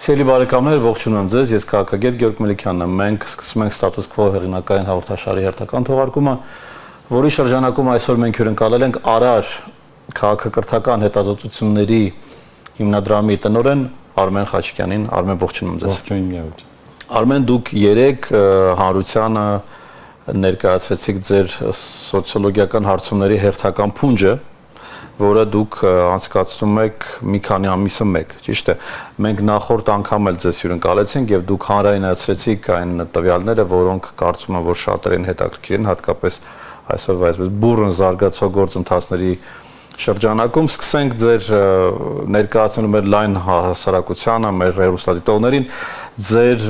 Սիրելի բարեկամներ, ողջունում ձեզ, ես քաղաքագետ Գեորգ Մելիքյանն եմ։ Մենք սկսում ենք Status Quo հեղինակային հաղորդաշարի հերթական թողարկումը, որի շրջանակում այսօր մենք հյուրընկալել ենք Արար քաղաքակրթական հետազոտությունների հիմնադրամի տնօրեն Արմեն Խաչիկյանին։ Արմեն, ողջունում ձեզ։ Ողջույն, Գեորգ։ Արմեն, դուք երեք հանրությանը ներկայացրեցիք ձեր սոցիոլոգիական հարցումների հերթական փունջը, որը դուք անցկացնում եք մի քանի ամիսը մեկ, ճիշտ է։ Մենք նախորդ անգամ էլ ձեզ հյուրընկալեցինք եւ դուք հանրայնացրեցիք այն տվյալները, որոնք կարծում եմ, որ շատերին հետաքրքիր են, հատկապես այսօրվա այսպես բուրըն զարգացող գործընթացների շրջանակում։ Սկսենք ձեր ներկայացնելու մեր լայն հասարակությանը, մեր հեռուստադիտողներին ձեր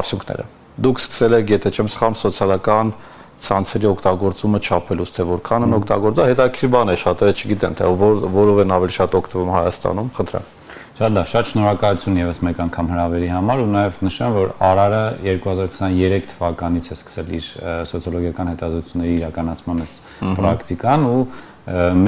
արդյունքները։ Դուք սկսել եք, եթե չեմ սխալվում, սոցիալական ցանցերի օգտագործումը չափելուց, թե որքան են օգտագործում, հետաքրքիր բան է, շատերը չգիտեն, թե որով են ավելի շատ օգտվում Հայաստանում, խնդրեմ։ Շատ լավ, շատ շնորհակալություն եւս մեկ անգամ հրավերի համար ու նաեւ նշեմ, որ Արարը 2023 թվականից է սկսել իր սոցիոլոգիական հետազոտությունների իրականացման պրակտիկան ու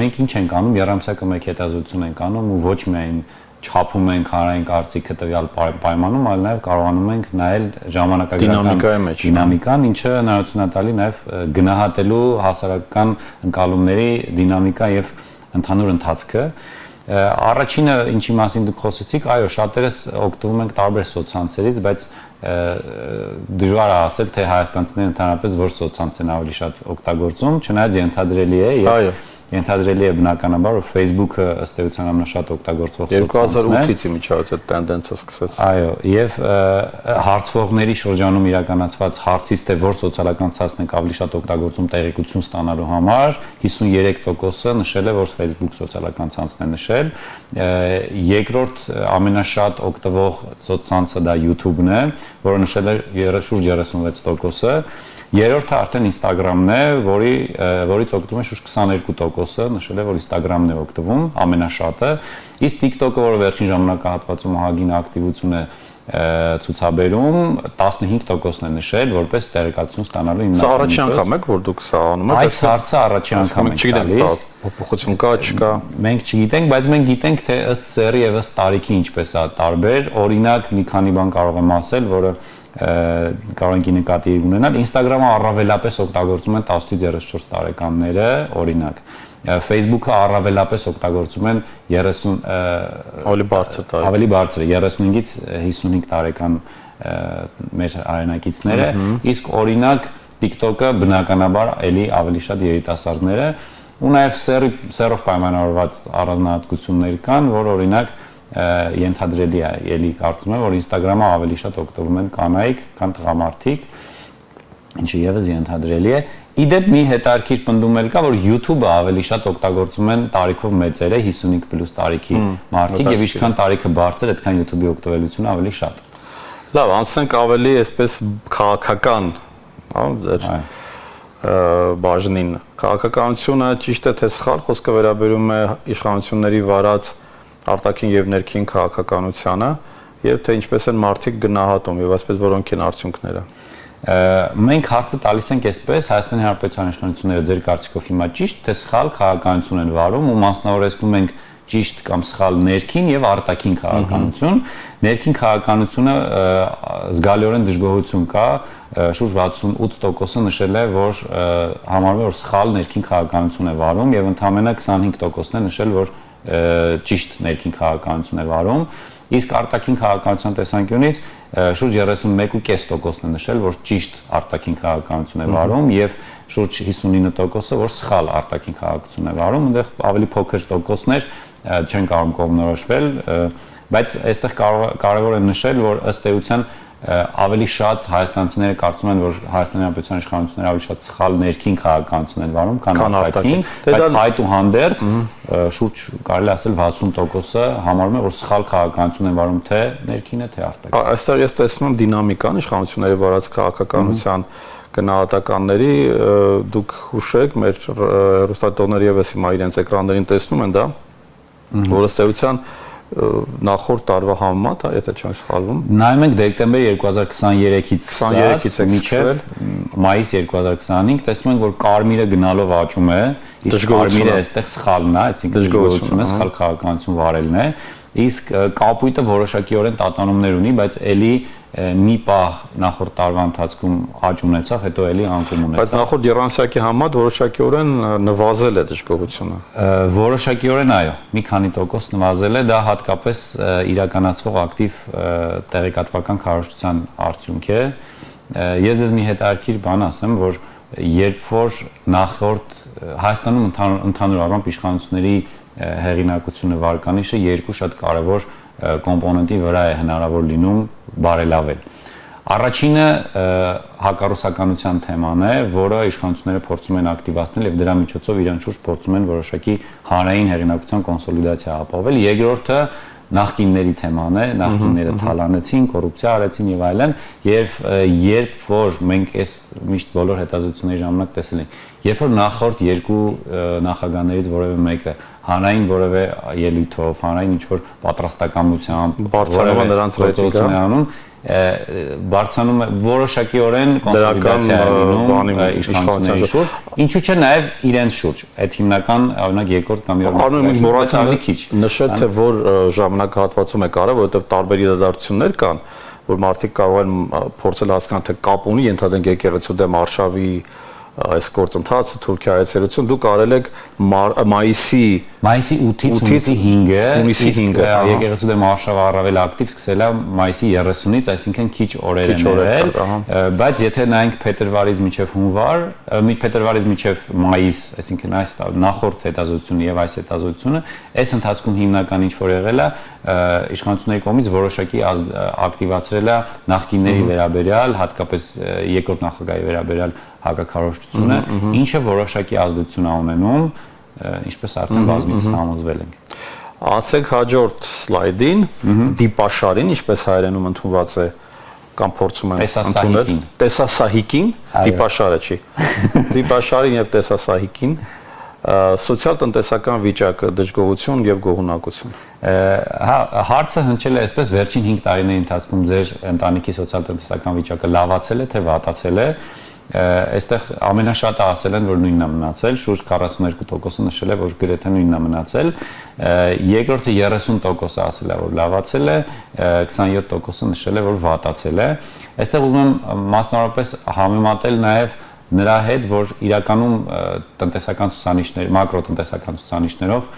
մենք ինչ ենք անում, երամսյակը մեկ հետազոտություն ենք անում ու ոչ միայն չափում ենք հանրային կարծիքը տվյալ պայմանում, այլ նաև կարողանում ենք նայել ժամանակագրական դինամիկան, ինչը հնարավորություն է տալի նաև գնահատելու հասարակական ընկալումների դինամիկա եւ ընդհանուր ընթացքը։ Առաջինը, ինչի մասին դուք խոսեցիք, այո, շատերս օգտվում ենք տարբեր սոցցանցերից, բայց դժվար է ասել, թե հայաստանցիները ընդհանրապես որ սոցցանց են ավելի շատ օգտագործում, չնայած ենթադրելի է եւ ենթադրելի է բնականաբար, որ Facebook-ը ըստ էության ամենաշատ օգտագործվող սոցցանցն է։ 2008-ից միջից այդ տենդենսը սկսեց։ Այո, եւ հարցվողների շրջանում իրականացված հարցից, թե որ սոցիալական ցանցն են ավելի շատ օգտագործում տեղեկություն ստանալու համար, 53%-ը նշել է, որ Facebook սոցիալական ցանցն է նշել։ Երկրորդ ամենաշատ օգտվող սոցցանցը դա YouTube-ն է, որը նշել է շուրջ 36%-ը։ Երրորդը արդեն Instagram-ն է, որից օգտվում է շուրջ 22%-ը, նշել է, որ Instagram-ն է օգտվում ամենաշատը, իսկ TikTok-ը, որը վերջին ժամանակահատվածում ահագին ակտիվություն է ցուցաբերում, 15%-ն է նշել, որպես տեղեկատվություն ստանալու հիմնական։ Սա առաջին անգամ է, որ դուք սա անում եք։ Այս հարցը առաջին անգամ է տալիս։ Փոփոխություն կա, չկա։ Մենք չգիտենք, բայց մենք գիտենք, թե ըստ սերի եւ ըստ տարիքի ինչպես է տարբեր։ Օրինակ, մի քանի բան կարող եմ ասել, որը կարող ենք նկատի ունենալ։ Instagram-ը առավելապես օգտագործում են 18-ից 34 տարեկանները, օրինակ։ Facebook-ը առավելապես օգտագործում են 30 ավելի բարձր 35-ից 55 տարեկան մեր հայրենակիցները, իսկ օրինակ TikTok-ը բնականաբար ավելի շատ երիտասարդները ու նաև սերով պայմանավորված առանձնահատկություններ կան, որ օրինակ ենթադրելի է, ելի կարծում եմ, որ Instagram-ը ավելի շատ օգտվում են կանայք, քան տղամարդիկ, ինչը եւս ենթադրելի է։ Իդեպ մի հետաքրքիր պնդում էլ կա, որ YouTube-ը ավելի շատ օգտագործում են տարիքով մեծերը, 55+ տարիքի մարդիկ, եւ ինչքան տարիքը բարձր, այդքան YouTube-ի օգտվելությունը ավելի շատ։ Լավ, անցնենք ավելի այսպես քաղաքական, հա, ձեր բաժնին։ Քաղաքականությունը ճիշտ է թե սխալ, խոսքը վերաբերում է իշխանությունների վարած արտաքին եւ ներքին քաղաքականությանը եւ թե ինչպես են մարդիկ գնահատում եւ այսպես որոնք են արդյունքները։ Մենք հարցը տալիս ենք այսպես, Հայաստանի Հանրապետության իշխանությունները ձեր կարծիքով հիմա ճիշտ թե սխալ քաղաքականություն են վարում ու մասնավորեցնում ենք ճիշտ կամ սխալ ներքին եւ արտաքին քաղաքականություն։ Ներքին քաղաքականությունը զգալիորեն դժգոհություն կա, շուրջ 68%-ը նշել է, որ համարվում է, որ սխալ ներքին քաղաքականություն է վարում եւ ընդամենը 25%-ն է նշել, որ ճիշտ ներքին քաղաքականություն է վարում, իսկ արտաքին քաղաքականության տեսանկյունից շուրջ 31.5%-ն է նշել, որ ճիշտ արտաքին քաղաքականություն է վարում եւ շուրջ 59%-ը, որ սխալ արտաքին քաղաքականություն է վարում, այնտեղ ավելի փոքր տոկոսներ չեն կարող կողմնորոշվել, բայց այստեղ կարևոր է նշել, որ ըստ էության ավելի շատ հայաստանցիները կարծում են, որ Հայաստանի Հանրապետության իշխանությունները ավելի շատ սխալ ներքին քաղաքականություն են վարում, քան արտաքին, բայց այդուհանդերձ շուրջ կարելի ասել 60%-ը համարում է, որ սխալ քաղաքականություն են վարում թե ներքինը, թե արտաքինը։ Այստեղ ես տեսնում եմ դինամիկան իշխանությունների վարած քաղաքականության գնահատականների, դուք հուշեք, մեր հեռուստադիտողները եւս հիմա իրենց էկրաններին տեսնում են դա, որ ըստ էության նախորդ տարվա համեմատ, եթե չեմ սխալվում։ Նայում ենք դեկտեմբեր 2023-ից մինչև մայիս 2025, տեսնում ենք, որ կարմիրը գնալով աճում է, իսկ կարմիրը այստեղ սխալն է, այսինքն դժգոհությունը, սխալ քաղաքականություն վարելն է, իսկ կապույտը որոշակիորեն տատանումներ ունի, բայց ելի մի պահ նախորդ տարվա ընթացքում աճ ունեցավ, հետո ելի անկում ունեցավ։ Բայց նախորդ եռանցյակի համեմատ որոշակիորեն նվազել է դժգոհությունը։ Որոշակիորեն այո, մի քանի տոկոս նվազել է, դա հատկապես իրականացվող ակտիվ տեղեկատվական քարոզչության արդյունք է։ Ես ձեզ մի հետաքրքիր բան ասեմ, որ երբ որ նախորդ Հայաստանում ընդհանուր առմամբ իշխանությունների հեղինակությունը վարկանիշը երկու շատ կարևոր կոմպոնենտի վրա է հնարավոր լինում բարելավել։ Առաջինը հակառուսականության թեման է, որը իշխանությունները փորձում են ակտիվացնել եւ դրա միջոցով իրենց շուրջ փորձում են որոշակի հանրային հեղինակության կոնսոլիդացիա ապահովել։ Երկրորդը նախկինների թեման է, նախկինները թալանեցին, կոռուպցիա արեցին եւ այլն, եւ երբ որ մենք այս միշտ բոլոր հետազոտությունների ժամանակ տեսել ենք, երբ որ նախորդ երկու նախագահներից որևէ մեկը հանրային որևէ ելույթով, հանրային ինչ-որ պատրաստակամությամբ բարձրանում է նրանց ռեյտինգը, բարձրանում է որոշակիորեն կոնսոլիդացիա է լինում իշխանությունների շուրջ, ինչու՞ չէ նաև իրենց շուրջ, այդ հիմնական օրինակ երկրորդ կամ երրորդ մոռացանք նշել, թե որ ժամանակահատվածում է կարը, որովհետև տարբեր իրադարձություններ կան, որ մարդիկ կարող են փորձել հասկանալ, թե կապ ունի ընդհանրեն եկեղեցու դեմ արշավի այս գործընթացը Թուրքիա այցելություն դուք արել եք մայիսի 8-ից հունիսի 5-ը եկեղեցու դեմ արշավը առավել ակտիվ սկսել է մայիսի 30-ից, այսինքն քիչ օրեր են եղել, բայց եթե նայենք փետրվարից մինչև հունվար, փետրվարից մինչև մայիս, այսինքն այս նախորդ հետազոտությունը եւ այս հետազոտությունը, այս ընթացքում հիմնական ինչ որ եղել է իշխանությունների կողմից որոշակի ակտիվացրել է նախկինների վերաբերյալ, հատկապես երկրորդ նախագահի վերաբերյալ հակաքարոզչությունը, ինչը որոշակի ազդեցություն է ունենում, ինչպես արդեն բազմիցս համոզվել ենք։ Ասեք հաջորդ սլայդին, դիպաշարին, ինչպես հայերենում ընդունված է կամ փորձում են ընդունել, տեսասահիկին, դիպաշարը չի։ Դիպաշարին եւ տեսասահիկին սոցիալ-տնտեսական վիճակը, դժգոհություն եւ գոհունակություն։ Հարցը հնչել է այսպես վերջին 5 տարիների ընթացքում ձեր ընտանիքի սոցիալ-տնտեսական վիճակը լավացել է թե վատացել է։ Այստեղ ամենաշատը ասել են, որ նույնն է մնացել, շուրջ 42%-ը նշել է, որ գրեթե նույնն է մնացել, երկրորդը 30%-ը ասել է, որ լավացել է, 27%-ը նշել է, որ վատացել է։ Այստեղ ուզում եմ մասնավորապես համեմատել նաև նրա հետ, որ իրականում տնտեսական ցուցանիշներ, մակրոտնտեսական ցուցանիշներով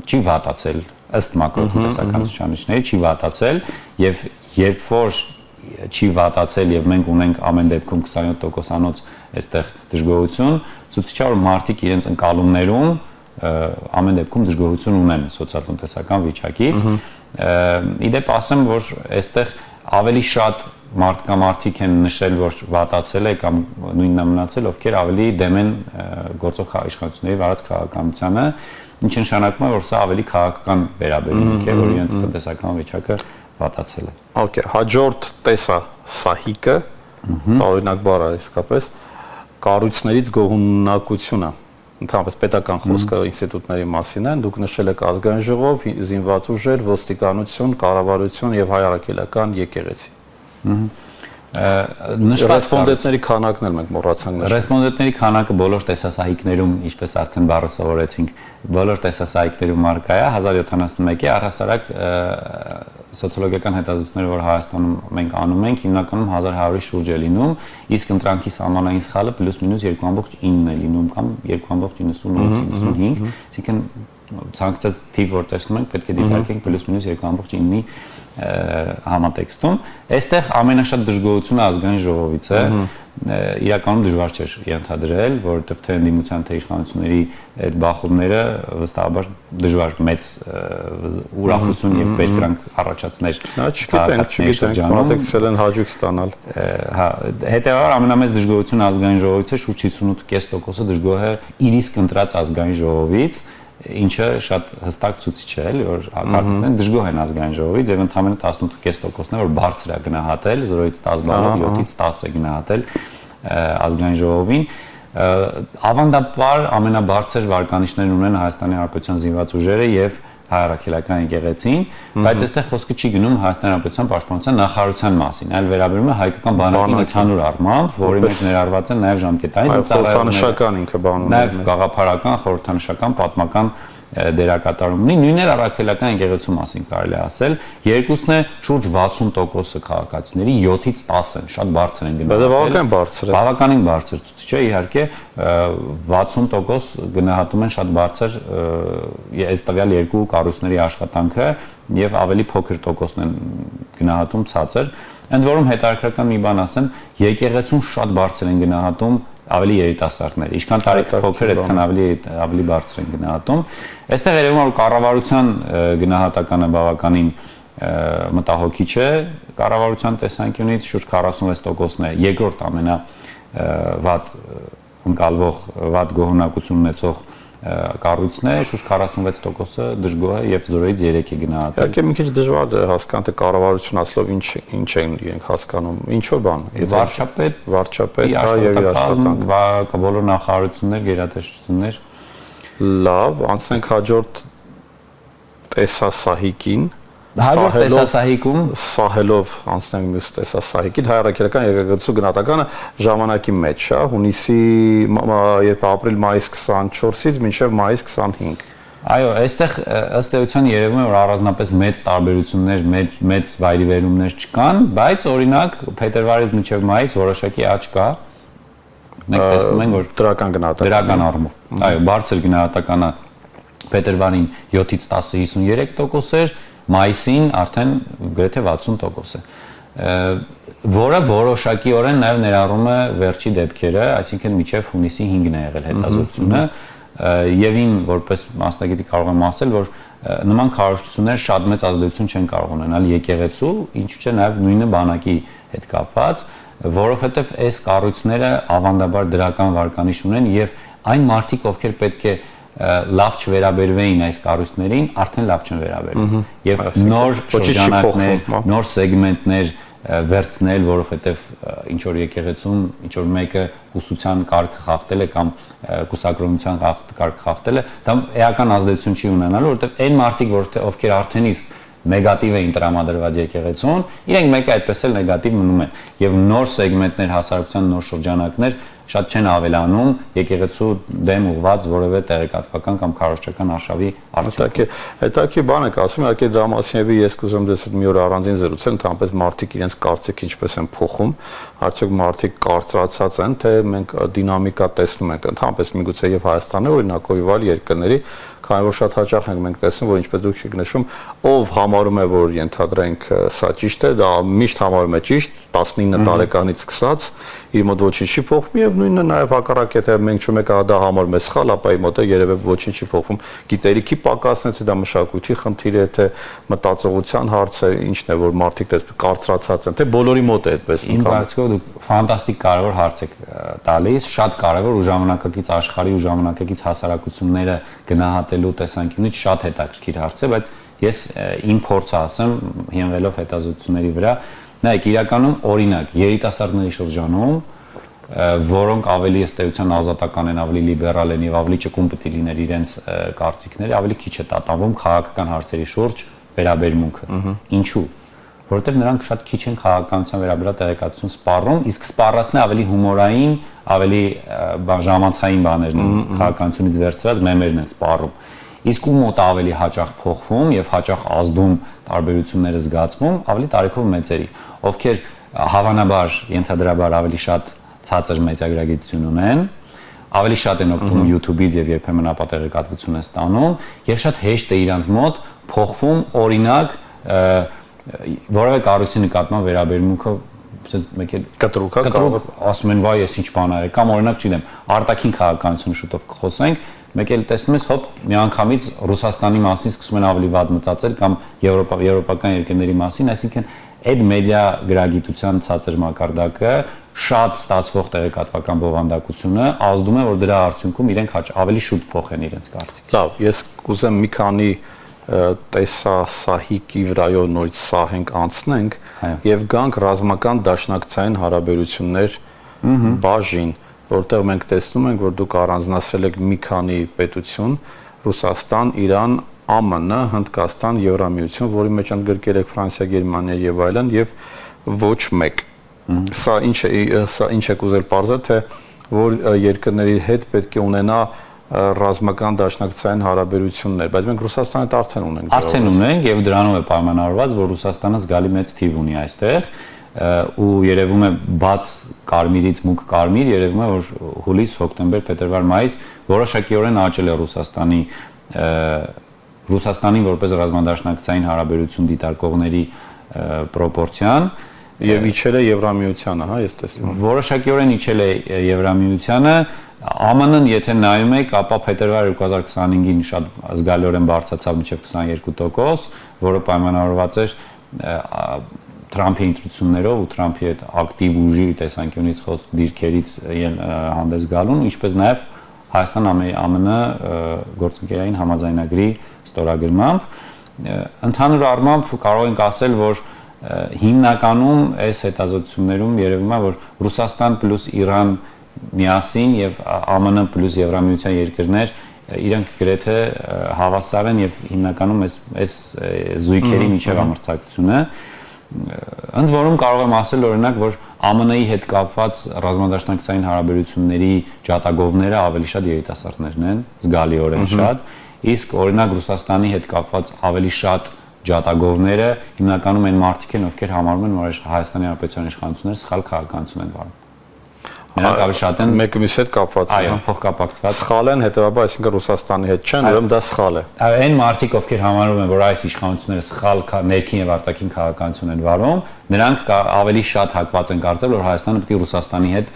չի վատացել, ըստ մակրոտնտեսական ցուցանիշների չի վատացել, եւ երբ որ չի վատացել եւ մենք ունենք ամեն դեպքում 27%-անոց այստեղ դժգոհություն, ցույց է որ մարդիկ իրենց ընկալումներում ամեն դեպքում դժգոհություն ունեն սոցիալ-տնտեսական վիճակից։ Իդեպ ասեմ, որ այստեղ ավելի շատ մարդիկ են նշել, որ վատացել է կամ նույնն է մնացել, ովքեր ավելի դեմ են գործող իշխանությունների վարած քաղաքականությանը, ինչը նշանակում է, որ սա ավելի քաղաքական վերաբերմունք է, որ իրենց տնտեսական վիճակը վատացել է։ Okay, հաջորդ տեսասահիկը, տարօրինակ բառ է իսկապես, կառույցներից գոհունակությունը, ընդհանրապես պետական խոսքը ինստիտուտների մասին են, դուք նշել եք ազգային ժողով, զինված ուժեր, ոստիկանություն, կառավարություն եւ հայ առաքելական եկեղեցի։ Ռեսպոնդենտների քանակն էլ մենք մոռացանք նշել։ Ռեսպոնդենտների քանակը բոլոր տեսասահիկներում, ինչպես արդեն բառը սովորեցինք, բոլոր տեսասահիկներում արկա է 1071-ի առհասարակ սոցիոլոգիական հետազոտությունները, որ Հայաստանում մենք անում ենք, հիմնականում 1100-ի շուրջ է լինում, իսկ ընտրանքի սահմանային սխալը պլյուս-մինուս 2.9 է լինում կամ 2.98-95, այսինքն ցանկացած թիվ որ տեսնում ենք, պետք է դիտարկենք պլյուս-մինուս 2.9-ի համատեքստում։ Այստեղ ամենաշատ դժգոհությունը ազգային ժողովից է, իրականում դժվար չէր ենթադրել, որովհետև թե ընդդիմության թե իշխանությունների այդ բախումները վստահաբար դժվար մեծ ուրախություն եւ բերկրանք առաջացներ։ Չգիտենք, մարդիկ ցել են հաջող ստանալ։ Հա, հետեւաբար ամենամեծ դժգոհությունը ազգային ժողովից է, շուրջ 58.5%-ը դժգոհ է իր իսկ ընտրած ազգային ժողովից, ինչը շատ հստակ ցույց է, էլի, որ հակառակն դժգոհ են ազգային ժողովից եւ ընդամենը 18.5%-ն է, որ բարձր է գնահատել 0-ից 10 բալով 7-ից 10 է գնահատել ազգային ժողովին։ Ավանդաբար ամենաբարձր վարկանիշներն ունեն Հայաստանի Հանրապետության զինված ուժերը եւ հայ առաքելական եկեղեցին, բայց այստեղ խոսքը չի գնում Հայաստանի Հանրապետության պաշտպանության նախարարության մասին, այլ վերաբերում է հայկական բանակին ընդհանուր առմամբ, որի մեջ ներառված են նաև ժամկետային խորհրդանշական ինքը բանումներ, նաև գաղափարական, խորհրդանշական, պատմական դերակատարում ունի, նույնն էլ առաքելական եկեղեցու մասին կարելի է ասել, երկուսն է շուրջ 60% քաղաքացիների 7-ից 10 են, շատ բարձր են գնահատել։ Բավականին բարձր ցուցիչ է, իհարկե 60% գնահատում են շատ բարձր այս տվյալ երկու կառույցների աշխատանքը եւ ավելի փոքր տոկոսն են գնահատում ցածր։ Ընդ որում հետաքրքրական մի բան ասեմ, եկեղեցուն շատ բարձր են գնահատում ավելի երիտասարդներ, ինչքան տարիքը փոքր, այդքան ավելի բարձր են գնահատում։ Այստեղ երևում է որ կառավարության գնահատականը բավականին մտահոգիչ է, կառավարության տեսանկյունից շուրջ 46%-ն է, երկրորդ ամենավատ ընկալվող, վատ գոհունակություն ունեցող կառույցն է, շուրջ 46%-ը դժգոհ է եւ 0-ից 3 է գնահատել։ Իհարկե մի քիչ դժվար է հասկանալ թե կառավարություն ասելով ինչ են իրենք հասկանում, ինչ որ բան։ Վարչապետ, հա եւ իր աշխատանք, բոլոր նախարարություններ, գերատեսչություններ։ Լավ, անցնենք հաջորդ տեսասահիկին։ Հաջորդ տեսասահիկում սահելով անցնենք մյուս տեսասահիկին, հայ առաքելական եկեղեցու գնահատականը ժամանակի մեջ է, հունիսի երբ ապրիլ-մայիս 24-ից մինչև մայիս 25։ Այո, այստեղ ըստ էության երևում է որ առանձնապես մեծ տարբերություններ, մեծ վայրիվերումներ չկան, բայց օրինակ փետրվարից մինչև մայիս որոշակի աճ կա։ Մենք տեսնում ենք որ դրական առումով։ Այո, բարձր գնահատականը փետրվարին 7-ից 10-ը 53% էր, մայիսին արդեն գրեթե 60% է, որը որոշակիորեն նաև ներառում է վերջի դեպքերը, այսինքն մինչև հունիսի 5-ն է եղել հետազոտությունը, եւ իմ որպես մասնագետի կարող եմ ասել, որ նման քարոզություններ շատ մեծ ազդեցություն չեն կարող ունենալ եկեղեցու, ինչու՞ չէ նաև նույնը բանակի հետ կապված, որովհետև այս կառույցները ավանդաբար դրական վարկանիշ ունեն եւ այն մարդիկ, ովքեր պետք է լավ չվերաբերվեին այս կառույցներին, արդեն լավ չեն վերաբերվում։ Եվ նոր շրջանակներ, նոր սեգմենտներ վերցնել, որովհետև ինչ որ եկեղեցում, ինչ որ մեկը ուսուցան կարգ խախտել է կամ կուսակրոնության կարգ խախտել է, դա էական ազդեցություն չի ունենալու, որովհետև այն մարդիկ, ովքեր արդեն իսկ նեգատիվ էին տրամադրված եկեղեցուն, իրենք մեկը այդպես էլ նեգատիվ մնում են։ Եվ նոր սեգմենտներ, հասարակության նոր շրջանակներ շատ չեն ավելանում եկեղեցու դեմ ուղված որևէ տեղեկատվական կամ քարոզչական արշավի արդյունքում։ Հետաքրքիր բան եք ասում, իհարկե դրա մասին եւի ես կուզեմ դες մի օր առանձին զրուցել, ընդհանրապես մարդիկ իրենց կարծիքը ինչպես են փոխում, արդյոք մարդիկ կարծրացած են, թե մենք դինամիկա տեսնում ենք, ընդհանրապես միգուցե եւ Հայաստանի օրինակով եւ այլ երկրների, քանի որ շատ հաճախ ենք մենք տեսնում, որ ինչպես դուք եք նշում, ով համարում է, որ ենթադրենք սա ճիշտ է, դա միշտ համարում է ճիշտ, 19 տարեկանից սկսած, իր մոտ ոչինչ չի փոխվում եւ նույնը նաեւ հակառակ եթե մենք չմեկը դա համարում է սխալ, ապա իր մոտ երևի ոչինչ չի փոխվում։ Գիտելիքի պակասն է, թե դա մշակույթի խնդիր է, թե մտածողության հարց է, ինչն է, որ մարդիկ դες կարծրացած են, թե բոլորի մոտ է այդպես ընդհանրապես։ Իմ կարծիքով դուք ֆանտաստիկ կարևոր հարց եք տալիս, շատ կարևոր ու ժամանակակից աշխարհի ու ժամանակակից հասարակությունները գնահատելու տեսանկյունից շատ հետաքրքիր հարց է, բայց ես իմ փորձը ասեմ, հիմնվելով հետազոտությունների վրա, նայեք, իրականում օրինակ երիտասարդների շրջանում, որոնք ավելի ըստ էության ազատական են, ավելի լիբերալ են եւ ավելի ճկուն պետք է լիներ իրենց կարծիքները, ավելի քիչ է տատանվում քաղաքական հարցերի շուրջ վերաբերմունքը։ Ինչու՞։ Որովհետեւ նրանք շատ քիչ են քաղաքականության վերաբերյալ տեղեկատվություն սպառում, իսկ սպառածն է ավելի հումորային, ավելի ժամանցային բաներն են, քաղաքականությունից վերցրած մեմերն են սպառում։ Իսկ ում մոտ ավելի հաճախ փոխվում եւ հաճախ ազդում տարբերությունները զգացվում, ավելի տարիքով մեծերի, ովքեր հավանաբար ենթադրաբար ավելի շատ ցածր մեծագրագիտություն ունեն, ավելի շատ են օգտվում YouTube-ից եւ երբեմն ապատեղեկատվություն են ստանում եւ շատ հեշտ է իրանց մոտ փոխվում օրինակ որևէ կառույցի նկատմամբ վերաբերմունքը մեկ էլ կտրուկ ասում են վայ ես ինչ բան արել կամ օրինակ չգիտեմ արտաքին քաղաքականություն շուտով կխոսենք մեկ էլ տեսնում ես հոպ միանգամից Ռուսաստանի մասին սկսում են ավելի վատ մտածել կամ եվրոպական երկրների մասին, այսինքն այդ մեդիա գրագիտության ցածր մակարդակը շատ ստացվող տեղեկատվական բովանդակությունը ազդում է որ դրա արդյունքում իրենք ավելի շուտ փոխեն իրենց կարծիքը։ Լավ, ես կուզեմ մի քանի տեսասահիկի վրայով նորից սահենք անցնենք եւ գանք ռազմական դաշնակցային հարաբերություններ բաժին, որտեղ մենք տեսնում ենք, որ դուք առանձնացրել եք մի քանի պետություն՝ Ռուսաստան, Իրան, ԱՄՆ, Հնդկաստան, Եվրամիություն, որի մեջ ընդգրկել եք Ֆրանսիա, Գերմանիա եւ այլն եւ ոչ մեկ։ Սա ինչ է կուզել պարզել, թե որ երկրների հետ պետք է ունենա ռազմական դաշնակցային հարաբերություններ, բայց մենք Ռուսաստանի հետ արդեն ունենք։ Արդեն ունենք եւ դրանով է պայմանավորված, որ Ռուսաստանը զգալի մեծ թիվ ունի այստեղ ու երևում է բաց կարմիրից մուգ կարմիր, երևում է որ հուլիս, հոկտեմբեր, փետրվար, մայիս որոշակիորեն աճել է Ռուսաստանին որպես ռազմադաշնակցային հարաբերություն դիտարկողների պրոպորցիան եւ իջել է Եվրամիությանը, հա, ես տեսնում եմ։ Որոշակիորեն իջել է Եվրամիությանը, ԱՄՆ-ն եթե նայում եք, ապա փետրվար 2025-ին շատ զգալիորեն բարձրացավ մինչև 22%, որը պայմանավորված էր Թրամփի ընտրություններով ու Թրամփի այդ ակտիվ ուժի տեսանկյունից խոսք դիրքերից հանդես գալուն, ինչպես նաև Հայաստան-ԱՄՆ գործընկերային համաձայնագրի ստորագրմամբ, ընդհանուր առմամբ կարող ենք ասել, որ հիմնականում այս հետազոտություններում երևում է, որ Ռուսաստան պլյուս Իրան միասին եւ ԱՄՆ պլյուս Եվրամիության երկրներ իրենք գրեթե հավասար են եւ հիմնականում այս զույգերի միջև համարձակությունը ընդ որում կարող եմ ասել օրինակ, որ ԱՄՆ-ի հետ կապված ռազմադաշնակցային հարաբերությունների ջատագովները ավելի շատ երիտասարդներն են, զգալիորեն շատ, իսկ օրինակ Ռուսաստանի հետ կապված ավելի շատ ջատագովները հիմնականում են մարդիկ են, ովքեր համարում են, որ Հայաստանի Հանրապետության իշխանությունները սխալ քաղաքականություն են վարում։ Նրանք ավելի շատ են մեկը մյուսի հետ կապված են։ Այո, փոխկապակցված։ Սխալ են, հետեւաբար, այսինքն Ռուսաստանի հետ չեն, ուրեմն դա սխալ է։ Այն մարդիկ, ովքեր համարում են, որ այս իշխանությունները սխալ ներքին եւ արտաքին քաղաքականություն են վարում, նրանք ավելի շատ հակված են կարծել, որ Հայաստանը պետք է Ռուսաստանի հետ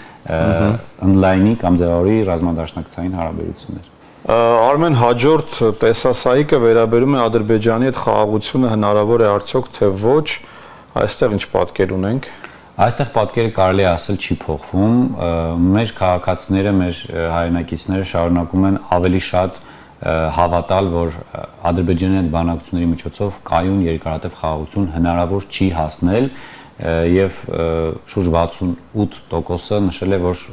ընդլայնի կամ ձևավորի ռազմադաշնակցային հարաբերություններ։ Արմեն, հաջորդ տեսասայիկը վերաբերում է Ադրբեջանի հետ խաղաղությունը հնարավոր է արդյոք թե ոչ, այստեղ ինչ պատկեր ունենք։ Այստեղ պատկերը կարելի է ասել չի փոխվում, մեր քաղաքացիները, մեր հայրենակիցները շարունակում են ավելի շատ հավատալ, որ Ադրբեջանի հետ բանակցությունների միջոցով կայուն երկարատև խաղաղություն հնարավոր չի հասնել եւ շուրջ 68%-ը նշել է, որ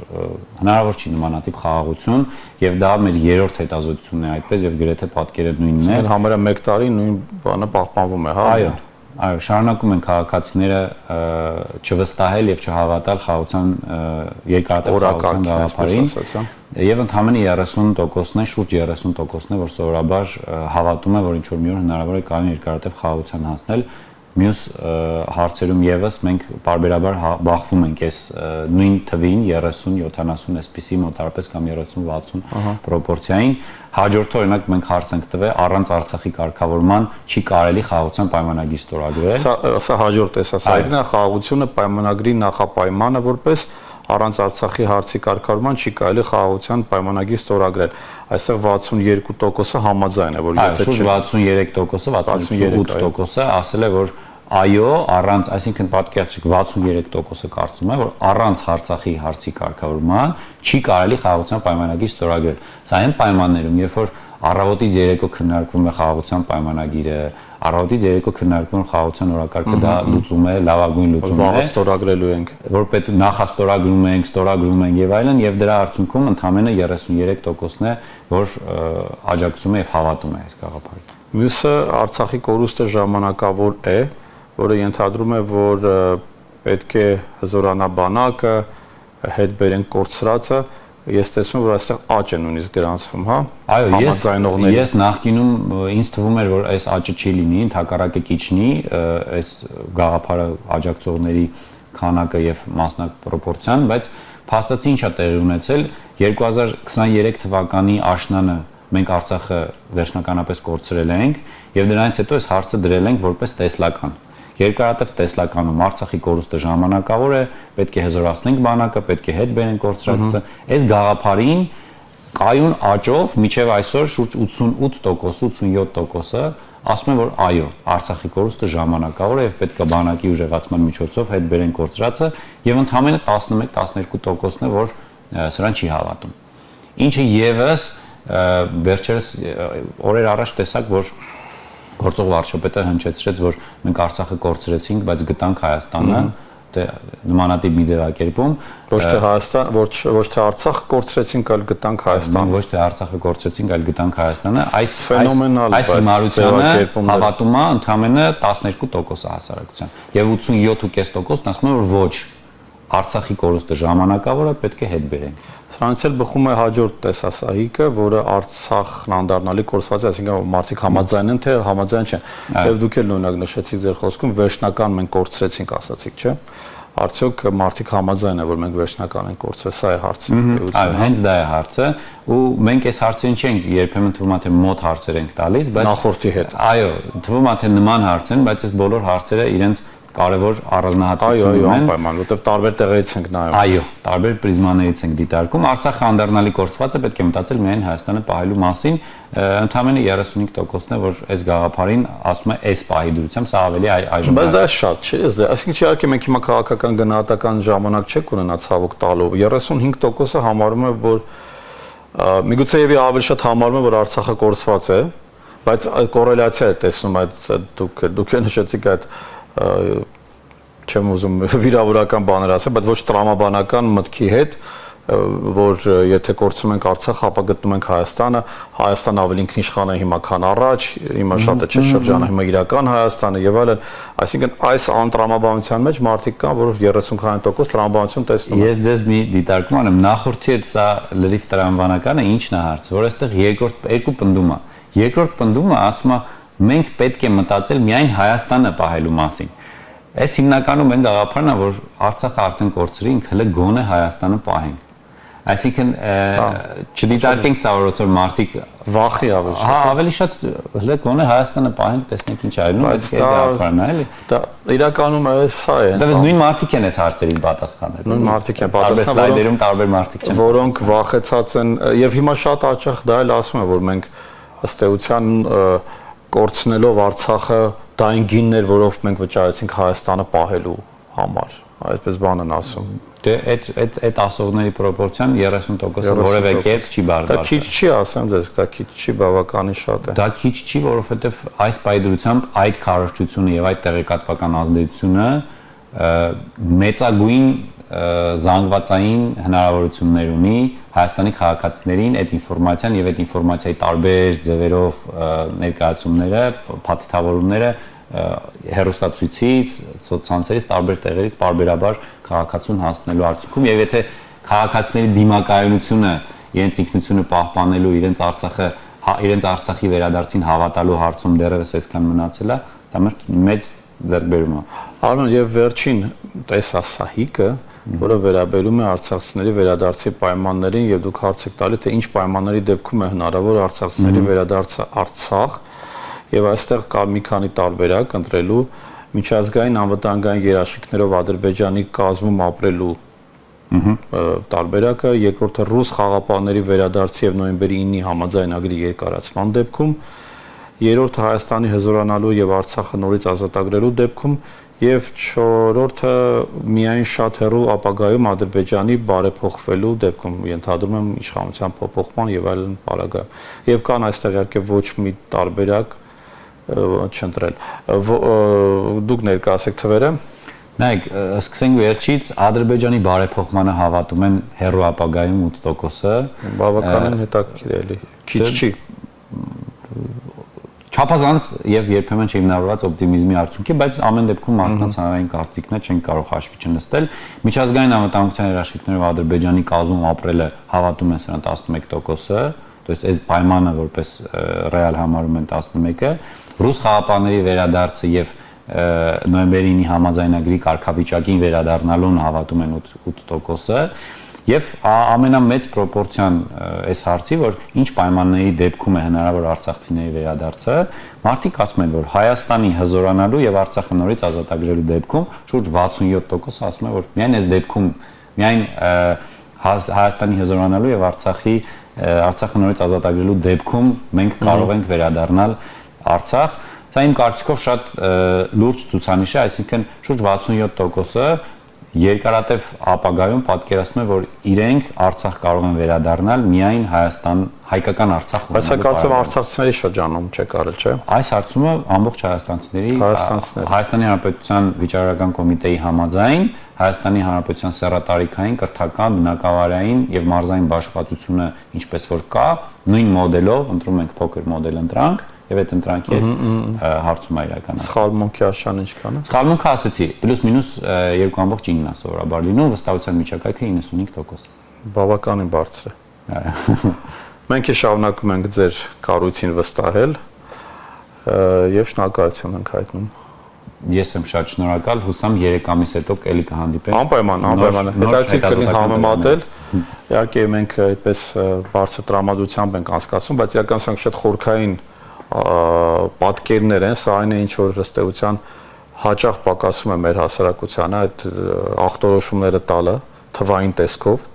հնարավոր չի նմանատիպ խաղաղություն եւ դա մեր երրորդ հետազոտությունն է այդպես եւ գրեթե պատկերը նույնն է։ Համարյա 1 տարի նույն բանը պահպանվում է, հա։ Այո, շարունակում են քաղաքացիները չվստահել եւ չհավատալ խաղաղության երկարատև խաղաղության գաղափարին։ Եվ ընդհանրապես 30%-ն է, շուրջ 30%-ն է, որ սովորաբար հավատում է, որ ինչ որ մի օր հնարավոր է կայուն երկարատև խաղաղության հասնել։ Մյուս հարցերում եւս մենք բարբերաբար բախվում ենք այս նույն թվին 30-70 այսպիսի մոտարապես կամ 30-60 պրոպորցիային։ Հաջորդը օրինակ մենք հարց ենք տվել առանց Արցախի կարգավորման չի կարելի խաղաղության պայմանագիր ստորագրել։ Սա հաջորդ տեսասայիկն է, խաղաղությունը պայմանագրի նախապայմանը որպես առանց Արցախի հարցի կարգավորման չի կարելի խաղաղության պայմանագիր ստորագրել։ Այստեղ 62%-ը համաձայն է, որ եթե չէ 63%-ը, 68%-ը ասել է, որ այո, առանց, այսինքն պատկերացրեք 63%-ը կարծում է, որ առանց Արցախի հարցի կարգավորման չի կարելի խաղաղության պայմանագիր ստորագրել։ Սա այն պայմաններում, երբ որ առավոտից երեկո քննարկվում է խաղաղության պայմանագիրը, առավոտից երեկո քննարկվում է խաղաղության օրակարգը, դա լուծում է, լավագույն լուծում է։ Վաղը ստորագրելու ենք։ Որ պետք նախաստորագրում ենք, ստորագրում ենք եւ այլն, եւ դրա արդյունքում ընդամենը 33%-ն է, որ աջակցում է եւ հավատում է այս գաղափարին։ Մյուսը Արցախի կորուստը ժամանակավոր է, որը ենթադրում է, որ պետք է հզորանա բանակը, հետ բերեն կորցրածը, ես տեսնում որ այստեղ աճ է նույնիսկ գրանցվում, հա։ Այո, ես նախկինում ինձ թվում էր, որ այս աճը չի լինի, ընդհակառակը կիջնի, այս գաղափարը աջակցողների քանակը եւ մասնակ պրոպորցիան, բայց փաստացի ինչա տեղի ունեցել 2023 թվականի աշնանը մենք Արցախը վերջնականապես կորցրել ենք եւ դրանից հետո այս հարցը դրել ենք որպես տեսլական։ Երկարատև տեսլականում Արցախի կորուստը ժամանակավոր է, պետք է հզորացնենք բանակը, պետք է հետ բերենք կորցրածը։ Այս գաղափարին կայուն աճով մինչև այսօր շուրջ 88%, 87%-ը ասում են, որ այո, Արցախի կորուստը ժամանակավոր է եւ պետք է բանակի ուժեղացման միջոցով հետ բերենք կորցրածը եւ ընդհանրապես 11-12%-ն է, որ սրան չի հավատում։ Ինչը եւս վերջերս օրեր առաջ տեսակ, որ գործող վարչապետը հնչեցրեց, որ մենք Արցախը կորցրեցինք, բայց գտանք Հայաստանը, նմանատիպ մի ձևակերպում։ Ոչ թե Հայաստան, ոչ թե Արցախ կորցրեցինք, այլ գտանք Հայաստանը։ Ոչ թե Արցախը կորցրեցինք, այլ գտանք Հայաստանը։ Այս հիմարությանը հավատում է ընդամենը 12% հասարակության։ Եվ 87.5%-ն ասում է, որ ոչ, Արցախի կորուստը ժամանակավոր է, պետք է հետ բերենք։ Սրանից էլ բխում է հաջորդ տեսասահիկը, որը Արցախն անդառնալի կորսված է, այսինքն մարդիկ համաձայն են, թե համաձայն չեն։ Եվ դուք էլ նույնակ նշեցիք ձեր խոսքում, վերջնական մենք կորցրեցինք, ասացիք, չէ՞։ Արդյոք մարդիկ համաձայն են, որ մենք վերջնական ենք կորցրել, սա է հարցը։ Այո, հենց դա է հարցը, ու մենք այս հարցերին չենք երբեմն թվում է թե մոտ հարցեր ենք տալիս, բայց նախորդի հետ։ Այո, թվում է թե նման հարց են, բայց այս բոլոր հարցերը իրենց կարևոր առանձնահատկություն ունեն։ Այո, այո, անպայման, որովհետև տարբեր տեղերից ենք նայում։ Այո, տարբեր պրիզմաներից ենք դիտարկում։ Արցախը անդառնալի կորցված է, պետք է մտածել միայն Հայաստանը պահելու մասին։ Ընդամենը 35%-ն է, որ այս գաղափարին ասում է այս պահի դրությամբ, սա ավելի այժմ։ Բայց դա շատ չէ, այսինքն իհարկե մենք հիմա քաղաքական գնահատական ժամանակ չեք ունենա ցավոք տալու։ 35%-ը համարում է, որ միգուցե եւի ավելի շատ համարում է, որ Արցախը կորցված է, բայց կոռելացիա է տեսնում այդ դուք նշեցիք այդ չեմ ուզում վիրավորական բաներ ասել, բայց ոչ տրամաբանական մտքի հետ, որ եթե կորցնում ենք Արցախը, ապա գտնում ենք Հայաստանը, Հայաստանը ավելի ինքնիշխան է հիմա քան առաջ, հիմա շատ է չէ շրջանը, հիմա իրական Հայաստանը եւ այլն, այսինքն այս անտրամաբանության մեջ մարդիկ կան, որ 30% տրամաբանություն տեսնում են։ Ես ձեզ մի դիտարկում անեմ, նախորդի հետ սա լրիվ տրամաբանական է, ինչն է հարցը, որ այստեղ երկու պնդում է։ Երկրորդ պնդումը ասում է մենք պետք է մտածել միայն Հայաստանը պահելու մասին։ Այս հիմնականում այն գաղափարն է, որ Արցախը արդեն կորցրինք, հələ գոնե Հայաստանը պահենք։ Այսինքն չդիտարկենք սա որ մարդիկ վախի ավելի շատ։ Հա, ավելի շատ հələ գոնե Հայաստանը պահենք, տեսնենք ինչ այլն, այս գաղափարն է, էլի։ Դա իրականում է սա է։ Դա նույն մարդիկ են այս հարցերին պատասխանել։ Նույն մարդիկ են պատասխանել, տարբեր մարդիկ չեն։ Որոնք վախեցած են եւ հիմա շատ հաճախ դա էլ ասում է, որ մենք ըստ էության կորցնելով Արցախը դա այն գինն էր, որով մենք վճարեցինք Հայաստանը պահելու համար, այսպես բան են ասում։ Դե այդ ասողների պրոպորցիան 30%-ը որևէ կերպ չի բարձրացել։ Դա քիչ չի, ասեմ ձեզ, դա քիչ չի, բավականին շատ է։ Դա քիչ չի, որովհետև այս պայդրությամբ այդ քարոզչությունը եւ այդ տեղեկատվական ազդեցությունը մեծագույն զանգվածային հնարավորություններ ունի Հայաստանի քաղաքացիներին այդ ինֆորմացիան եւ այդ ինֆորմացիայի տարբեր ձևերով ներկայացումները, փաթեթավորումները հեռուստացույցից, սոցցանցերից, տարբեր տեղերից բարբերաբար քաղաքացուն հասնելու արդյունքում եւ եթե քաղաքացիների դիմակայունությունը իրենց ինքնությունը պահպանելու, իրենց Արցախի վերադարձին հավատալու հարցում դեռևս այսքան մնացել է, դա մեծ ձեռքբերում է։ Արմեն, եւ վերջին տեսասահիկը, որը վերաբերում է արցախցիների վերադարձի պայմաններին եւ դուք հարց եք տալի, թե ինչ պայմանների դեպքում է հնարավոր արցախցիների վերադարձը Արցախ եւ այստեղ կա մի քանի տարբերակ ընտրելու միջազգային անվտանգային երաշխիքներով Ադրբեջանի կազմում ապրելու տարբերակը, երկրորդը ռուս խաղապահների վերադարձի եւ նոյեմբերի 9-ի համաձայնագրի երկարացման դեպքում, երրորդը Հայաստանի հզորանալու եւ Արցախը նորից ազատագրելու դեպքում եւ չորրորդը միայն շատ հեռու ապագայում Ադրբեջանի բարեփոխվելու դեպքում, ենթադրում եմ իշխանության փոփոխման եւ այլն պարագայում։ Եվ կան այստեղ իհարկե ոչ մի տարբերակ չընտրել։ Դուք ներկայացեք թվերը։ Նայեք, սկսենք վերջից, Ադրբեջանի բարեփոխմանը հավատում են հեռու ապագայում 8%-ը։ Բավականին հետաքրքիր է, էլի։ Քիչ չի։ Չափազանց եւ երբեմն չհիմնավորված օպտիմիզմի արդյունք է, բայց ամեն դեպքում մարդկանց հանրային կարծիքն է, չեն կարող հաշվի չնստել։ Միջազգային անվտանգության երաշխիքներով Ադրբեջանի կազմում ապրելը հավատում են սրան 11%-ը, то есть այս պայմանը որպես ռեալ համարում են 11-ը, ռուս խաղապահների վերադարձը եւ նոյեմբերի 9-ի համաձայնագրի կարգավիճակին վերադառնալուն հավատում են 8%-ը եւ ամենամեծ պրոպորցիան այս հարցի, որ ինչ պայմանների դեպքում է հնարավոր արցախցիների վերադարձը, մարդիկ ասում են, որ Հայաստանի հզորանալու եւ Արցախը նորից ազատագրելու դեպքում շուրջ 67% ասում են, որ միայն այս դեպքում, միայն Հայաստանի հզորանալու եւ Արցախը նորից ազատագրելու դեպքում մենք կարող ենք վերադառնալ Արցախ։ Սա իմ կարծիքով շատ լուրջ ցուցանիշ է, այսինքն շուրջ 67%-ը երկարատև ապագայում պատկերացնում է, որ իրենք Արցախ կարող են վերադառնալ միայն հայկական Արցախ։ Բայց սա կարծում եմ արցախցիների շրջանում չէ կարել, չէ։ Այս հարցումը ամբողջ Հայաստանի Հանրապետության վիճակագրական կոմիտեի համաձայն Հայաստանի Հանրապետության սեռատարիքային, կրթական, բնակավարային եւ մարզային բաշխվածությունը ինչպես որ կա, նույն մոդելով ընտրում ենք փոքր մոդել ընտրանք եւ այդ ընտրանքի հարցում է իրականացնում։ Սխալմունքի աշճանը ինչքան է։ Սխալմունքը ասեցի, պլյուս-մինուս 2.9-ն է սովորաբար լինում, վստահության միջակայքը 95%։ Բավականին բարձր է։ Մենք է շարունակում ենք ձեր կառույցին վստահել եւ շնորհակալություն ենք հայտնում։ Ես եմ շատ շնորհակալ, հուսամ 3 ամիս հետո էլի կհանդիպենք։ Անպայման, հետաքրքիր կլինի համեմատել։ Իհարկե մենք այդպես բարձր տրամադրությամբ ենք անցկացնում, բայց իրականության շատ խորքային պատկերներ են, սա այն է ինչ որ ըստեյության հաճախ պակասում է մեր հասարակությանը այդ ախտորոշումները տալը թվային տեսքով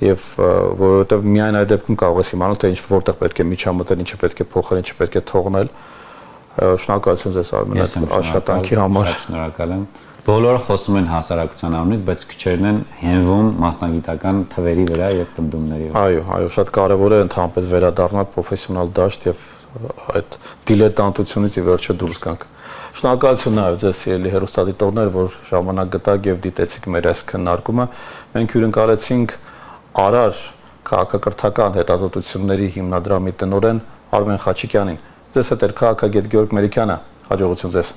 եւ որովհետեւ միայն այդ դեպքում կարող ես իմանալ թե ինչ որտեղ պետք է միջամտել, ինչը պետք է փոխել, ինչը պետք է թողնել։ Շնորհակալություն ձեզ Արմեն այդ աշխատանքի համար։ Շնորհակալ եմ։ Բոլորը խոսում են հասարակության անունից, բայց քչերն են հենվում մասնագիտական թվերի վրա եւ պնդումների վրա։ Այո, շատ կարեւոր է ընդհանրապես վերադառնալ պրոֆեսիոնալ դաշտ եւ այդ դիլետանտությունից ի վերջո դուրս գանք։ Շնորհակալություն նաեւ ձեզ սիրելի հեռուստադիտողներ, որ ժամանակ գտաք եւ դիտեցիք մեր այս քննարկումը։ Մենք հյուրընկալեցինք Արար քաղաքակրթական հետազոտությունների հիմնադրամի տնօրեն Արմեն Խաչիկյանին։ Ձեզ հետ էր քաղաքագետ Գյորգ Մելիքյանը, հաջողություն ձեզ։